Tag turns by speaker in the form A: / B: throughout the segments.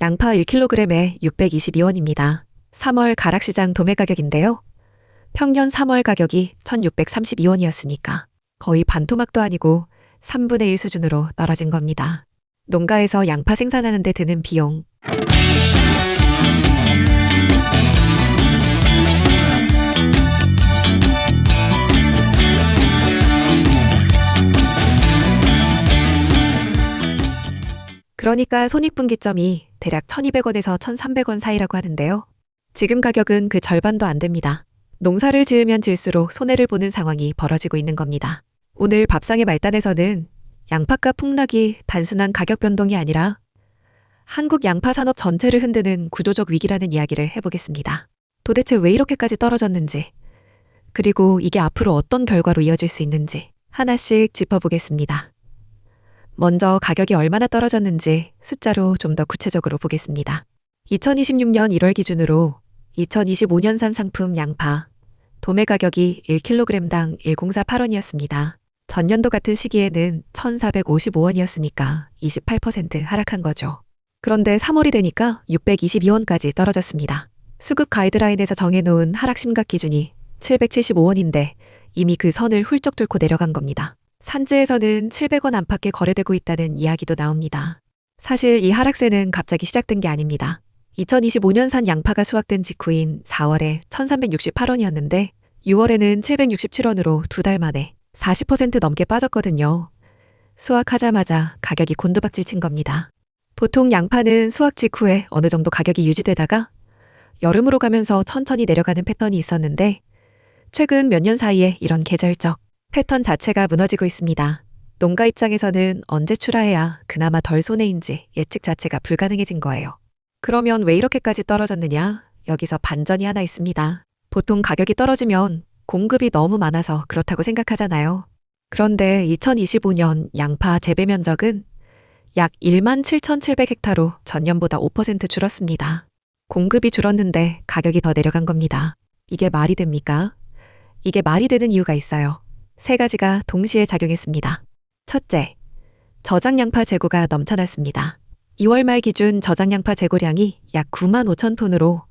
A: 양파 1kg에 622원입니다. 3월 가락시장 도매 가격인데요. 평년 3월 가격이 1632원이었으니까 거의 반토막도 아니고 3분의 1 수준으로 떨어진 겁니다. 농가에서 양파 생산하는 데 드는 비용. 그러니까 손익분기점이 대략 1200원에서 1300원 사이라고 하는데요. 지금 가격은 그 절반도 안 됩니다. 농사를 지으면 질수록 손해를 보는 상황이 벌어지고 있는 겁니다. 오늘 밥상의 말단에서는 양파값 폭락이 단순한 가격 변동이 아니라 한국 양파 산업 전체를 흔드는 구조적 위기라는 이야기를 해보겠습니다. 도대체 왜 이렇게까지 떨어졌는지, 그리고 이게 앞으로 어떤 결과로 이어질 수 있는지 하나씩 짚어보겠습니다. 먼저 가격이 얼마나 떨어졌는지 숫자로 좀 더 구체적으로 보겠습니다. 2026년 1월 기준으로 2025년산 상품 양파 도매 가격이 1kg당 1048원이었습니다. 전년도 같은 시기에는 1455원이었으니까 28% 하락한 거죠. 그런데 3월이 되니까 622원까지 떨어졌습니다. 수급 가이드라인에서 정해놓은 하락 심각 기준이 775원인데 이미 그 선을 훌쩍 뚫고 내려간 겁니다. 산지에서는 700원 안팎에 거래되고 있다는 이야기도 나옵니다. 사실 이 하락세는 갑자기 시작된 게 아닙니다. 2025년산 양파가 수확된 직후인 4월에 1368원이었는데 6월에는 767원으로 두 달 만에 40% 넘게 빠졌거든요. 수확하자마자 가격이 곤두박질 친 겁니다. 보통 양파는 수확 직후에 어느 정도 가격이 유지되다가 여름으로 가면서 천천히 내려가는 패턴이 있었는데 최근 몇 년 사이에 이런 계절적 패턴 자체가 무너지고 있습니다. 농가 입장에서는 언제 출하해야 그나마 덜 손해인지 예측 자체가 불가능해진 거예요. 그러면 왜 이렇게까지 떨어졌느냐? 여기서 반전이 하나 있습니다. 보통 가격이 떨어지면 공급이 너무 많아서 그렇다고 생각하잖아요. 그런데 2025년 양파 재배 면적은 약 17,700헥타로 전년보다 5% 줄었습니다. 공급이 줄었는데 가격이 더 내려간 겁니다. 이게 말이 됩니까? 이게 말이 되는 이유가 있어요. 세 가지가 동시에 작용했습니다. 첫째, 저장양파 재고가 넘쳐났습니다. 2월 말 기준 저장양파 재고량이 약 9만 5천 톤으로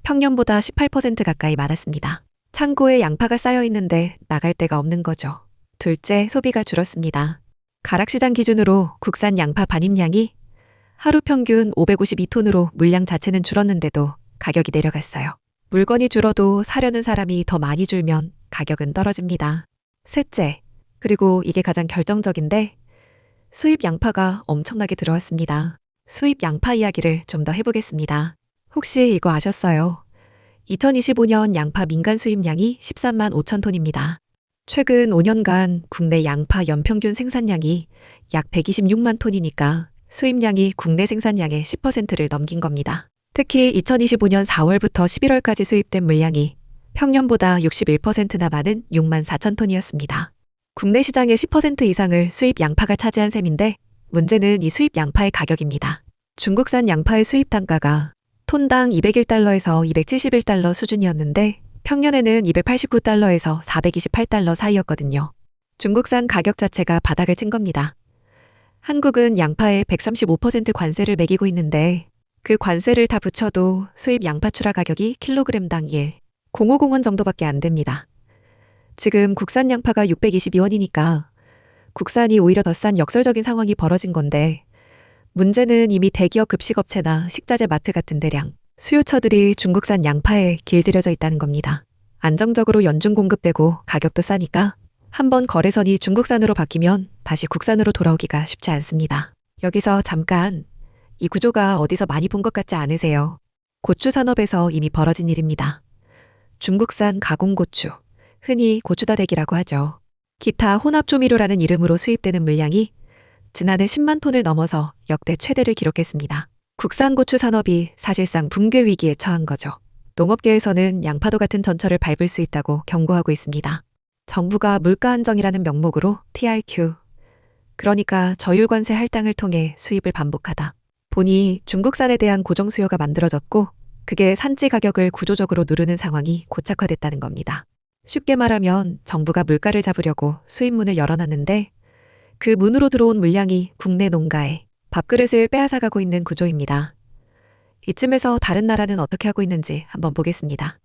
A: 평년보다 18% 가까이 많았습니다. 창고에 양파가 쌓여 있는데 나갈 데가 없는 거죠. 둘째, 소비가 줄었습니다. 가락시장 기준으로 국산 양파 반입량이 하루 평균 552톤으로 물량 자체는 줄었는데도 가격이 내려갔어요. 물건이 줄어도 사려는 사람이 더 많이 줄면 가격은 떨어집니다. 셋째, 그리고 이게 가장 결정적인데 수입 양파가 엄청나게 들어왔습니다. 수입 양파 이야기를 좀 더 해보겠습니다. 혹시 이거 아셨어요? 2025년 양파 민간 수입량이 13만 5천 톤입니다. 최근 5년간 국내 양파 연평균 생산량이 약 126만 톤이니까 수입량이 국내 생산량의 10%를 넘긴 겁니다. 특히 2025년 4월부터 11월까지 수입된 물량이 평년보다 61%나 많은 6만 4천 톤이었습니다. 국내 시장의 10% 이상을 수입 양파가 차지한 셈인데 문제는 이 수입 양파의 가격입니다. 중국산 양파의 수입 단가가 톤당 201달러에서 271달러 수준이었는데 평년에는 289달러에서 428달러 사이였거든요. 중국산 가격 자체가 바닥을 친 겁니다. 한국은 양파에 135% 관세를 매기고 있는데 그 관세를 다 붙여도 수입 양파 출하 가격이 킬로그램당 0.0501 정도밖에 안 됩니다. 지금 국산 양파가 622원이니까 국산이 오히려 더 싼 역설적인 상황이 벌어진 건데 문제는 이미 대기업 급식업체나 식자재 마트 같은 대량 수요처들이 중국산 양파에 길들여져 있다는 겁니다. 안정적으로 연중 공급되고 가격도 싸니까 한번 거래선이 중국산으로 바뀌면 다시 국산으로 돌아오기가 쉽지 않습니다. 여기서 잠깐 이 구조가 어디서 많이 본 것 같지 않으세요? 고추 산업에서 이미 벌어진 일입니다. 중국산 가공고추, 흔히 고추다대기라고 하죠. 기타 혼합조미료라는 이름으로 수입되는 물량이 지난해 10만 톤을 넘어서 역대 최대를 기록했습니다. 국산 고추 산업이 사실상 붕괴 위기에 처한 거죠. 농업계에서는 양파도 같은 전철을 밟을 수 있다고 경고하고 있습니다. 정부가 물가 안정이라는 명목으로 TRQ, 그러니까 저율관세 할당을 통해 수입을 반복하다 보니 중국산에 대한 고정 수요가 만들어졌고 그게 산지 가격을 구조적으로 누르는 상황이 고착화됐다는 겁니다. 쉽게 말하면 정부가 물가를 잡으려고 수입문을 열어놨는데 그 문으로 들어온 물량이 국내 농가에 밥그릇을 빼앗아가고 있는 구조입니다. 이쯤에서 다른 나라는 어떻게 하고 있는지 한번 보겠습니다.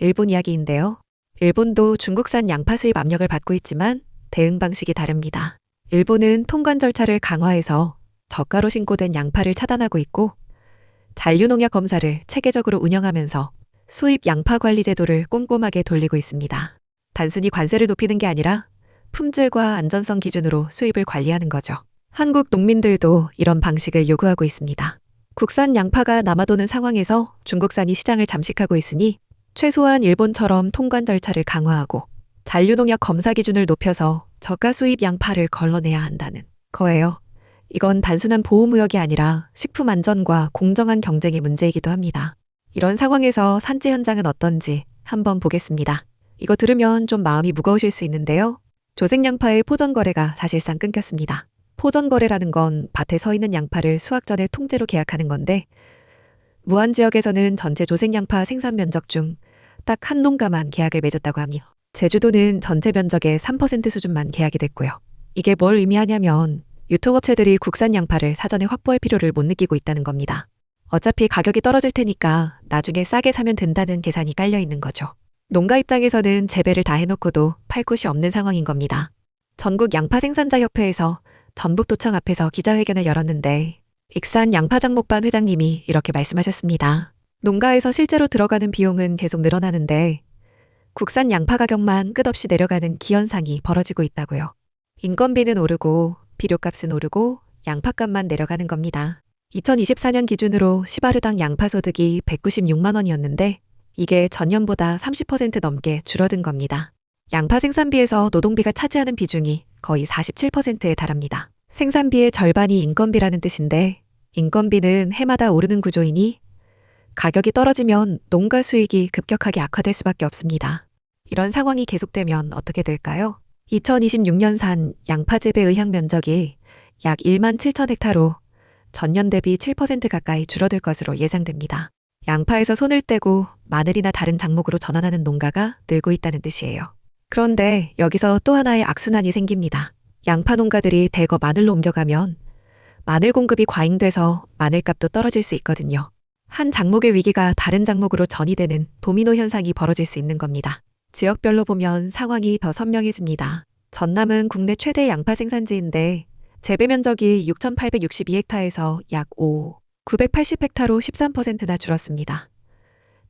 A: 일본 이야기인데요. 일본도 중국산 양파 수입 압력을 받고 있지만 대응 방식이 다릅니다. 일본은 통관 절차를 강화해서 저가로 신고된 양파를 차단하고 있고 잔류농약 검사를 체계적으로 운영하면서 수입 양파 관리 제도를 꼼꼼하게 돌리고 있습니다. 단순히 관세를 높이는 게 아니라 품질과 안전성 기준으로 수입을 관리하는 거죠. 한국 농민들도 이런 방식을 요구하고 있습니다. 국산 양파가 남아도는 상황에서 중국산이 시장을 잠식하고 있으니 최소한 일본처럼 통관 절차를 강화하고 잔류농약 검사 기준을 높여서 저가 수입 양파를 걸러내야 한다는 거예요. 이건 단순한 보호무역이 아니라 식품 안전과 공정한 경쟁의 문제이기도 합니다. 이런 상황에서 산지 현장은 어떤지 한번 보겠습니다. 이거 들으면 좀 마음이 무거우실 수 있는데요. 조생양파의 포전거래가 사실상 끊겼습니다. 포전거래라는 건 밭에 서 있는 양파를 수확 전에 통째로 계약하는 건데 무안지역에서는 전체 조생양파 생산 면적 중 딱 한 농가만 계약을 맺었다고 합니다. 제주도는 전체 면적의 3% 수준만 계약이 됐고요. 이게 뭘 의미하냐면 유통업체들이 국산 양파를 사전에 확보할 필요를 못 느끼고 있다는 겁니다. 어차피 가격이 떨어질 테니까 나중에 싸게 사면 된다는 계산이 깔려 있는 거죠. 농가 입장에서는 재배를 다 해놓고도 팔 곳이 없는 상황인 겁니다. 전국 양파생산자협회에서 전북도청 앞에서 기자회견을 열었는데 익산 양파장목반 회장님이 이렇게 말씀하셨습니다. 농가에서 실제로 들어가는 비용은 계속 늘어나는데 국산 양파 가격만 끝없이 내려가는 기현상이 벌어지고 있다고요. 인건비는 오르고 비료값은 오르고 양파값만 내려가는 겁니다. 2024년 기준으로 시바르당 양파 소득이 196만 원이었는데 이게 전년보다 30% 넘게 줄어든 겁니다. 양파 생산비에서 노동비가 차지하는 비중이 거의 47%에 달합니다. 생산비의 절반이 인건비라는 뜻인데 인건비는 해마다 오르는 구조이니 가격이 떨어지면 농가 수익이 급격하게 악화될 수밖에 없습니다. 이런 상황이 계속되면 어떻게 될까요? 2026년산 양파 재배 의향 면적이 약 1만 7천 헥타로 전년 대비 7% 가까이 줄어들 것으로 예상됩니다. 양파에서 손을 떼고 마늘이나 다른 작목으로 전환하는 농가가 늘고 있다는 뜻이에요. 그런데 여기서 또 하나의 악순환이 생깁니다. 양파 농가들이 대거 마늘로 옮겨가면 마늘 공급이 과잉돼서 마늘값도 떨어질 수 있거든요. 한 작목의 위기가 다른 작목으로 전이되는 도미노 현상이 벌어질 수 있는 겁니다. 지역별로 보면 상황이 더 선명해집니다. 전남은 국내 최대 양파 생산지인데 재배 면적이 6,862헥타에서 약 980헥타로 13%나 줄었습니다.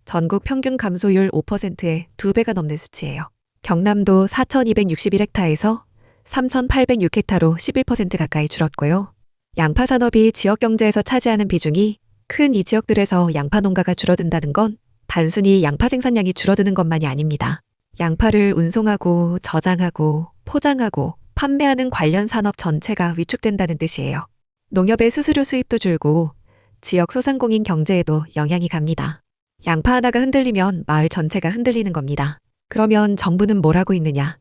A: 전국 평균 감소율 5%의 2배가 넘는 수치예요. 경남도 4,261헥타에서 3,806헥타로 11% 가까이 줄었고요. 양파 산업이 지역 경제에서 차지하는 비중이 큰 이 지역들에서 양파 농가가 줄어든다는 건 단순히 양파 생산량이 줄어드는 것만이 아닙니다. 양파를 운송하고 저장하고 포장하고 판매하는 관련 산업 전체가 위축된다는 뜻이에요. 농협의 수수료 수입도 줄고 지역 소상공인 경제에도 영향이 갑니다. 양파 하나가 흔들리면 마을 전체가 흔들리는 겁니다. 그러면 정부는 뭘 하고 있느냐?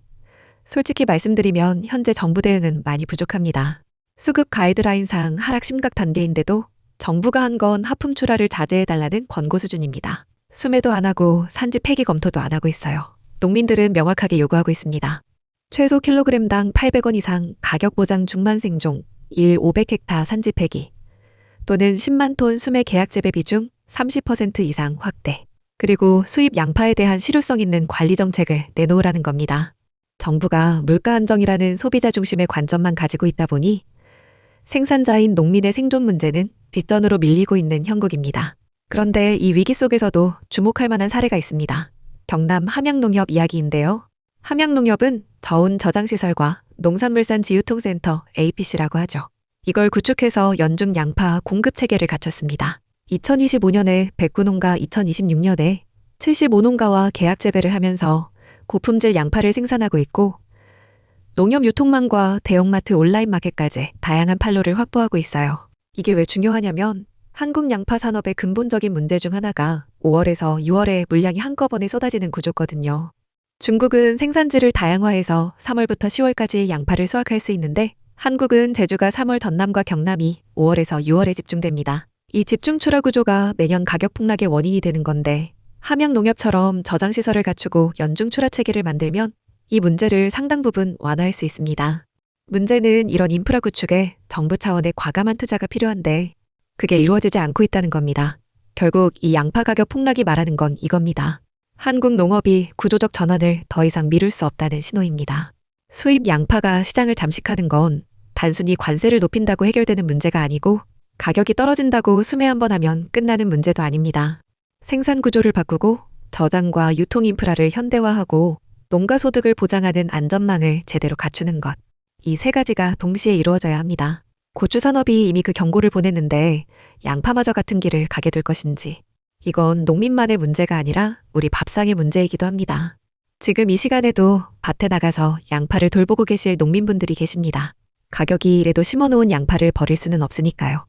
A: 솔직히 말씀드리면 현재 정부 대응은 많이 부족합니다. 수급 가이드라인상 하락 심각 단계인데도 정부가 한 건 하품 출하를 자제해달라는 권고 수준입니다. 수매도 안 하고 산지 폐기 검토도 안 하고 있어요. 농민들은 명확하게 요구하고 있습니다. 최소 킬로그램당 800원 이상 가격 보장 중만 생종 500헥타 산지 폐기 또는 10만 톤 수매 계약 재배 비중 30% 이상 확대 그리고 수입 양파에 대한 실효성 있는 관리 정책을 내놓으라는 겁니다. 정부가 물가 안정이라는 소비자 중심의 관점만 가지고 있다 보니 생산자인 농민의 생존 문제는 뒷전으로 밀리고 있는 형국입니다. 그런데 이 위기 속에서도 주목할 만한 사례가 있습니다. 경남 함양농협 이야기인데요. 함양농협은 저온 저장시설과 농산물산 지유통센터 APC라고 하죠. 이걸 구축해서 연중 양파 공급 체계를 갖췄습니다. 2025년에 109농가, 2026년에 75농가와 계약 재배를 하면서 고품질 양파를 생산하고 있고 농협 유통망과 대형마트 온라인 마켓까지 다양한 판로를 확보하고 있어요. 이게 왜 중요하냐면 한국 양파 산업의 근본적인 문제 중 하나가 5월에서 6월에 물량이 한꺼번에 쏟아지는 구조거든요. 중국은 생산지를 다양화해서 3월부터 10월까지 양파를 수확할 수 있는데 한국은 제주가 3월 전남과 경남이 5월에서 6월에 집중됩니다. 이 집중 출하 구조가 매년 가격 폭락의 원인이 되는 건데 함양농협처럼 저장시설을 갖추고 연중 출하 체계를 만들면 이 문제를 상당 부분 완화할 수 있습니다. 문제는 이런 인프라 구축에 정부 차원의 과감한 투자가 필요한데 그게 이루어지지 않고 있다는 겁니다. 결국 이 양파 가격 폭락이 말하는 건 이겁니다. 한국 농업이 구조적 전환을 더 이상 미룰 수 없다는 신호입니다. 수입 양파가 시장을 잠식하는 건 단순히 관세를 높인다고 해결되는 문제가 아니고 가격이 떨어진다고 수매 한번 하면 끝나는 문제도 아닙니다. 생산 구조를 바꾸고 저장과 유통 인프라를 현대화하고 농가 소득을 보장하는 안전망을 제대로 갖추는 것. 이 세 가지가 동시에 이루어져야 합니다. 고추 산업이 이미 그 경고를 보냈는데 양파마저 같은 길을 가게 될 것인지. 이건 농민만의 문제가 아니라 우리 밥상의 문제이기도 합니다. 지금 이 시간에도 밭에 나가서 양파를 돌보고 계실 농민분들이 계십니다. 가격이 이래도 심어놓은 양파를 버릴 수는 없으니까요.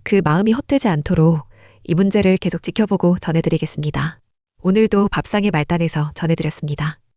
A: 그 마음이 헛되지 않도록 이 문제를 계속 지켜보고 전해드리겠습니다. 오늘도 밥상의 말단에서 전해드렸습니다.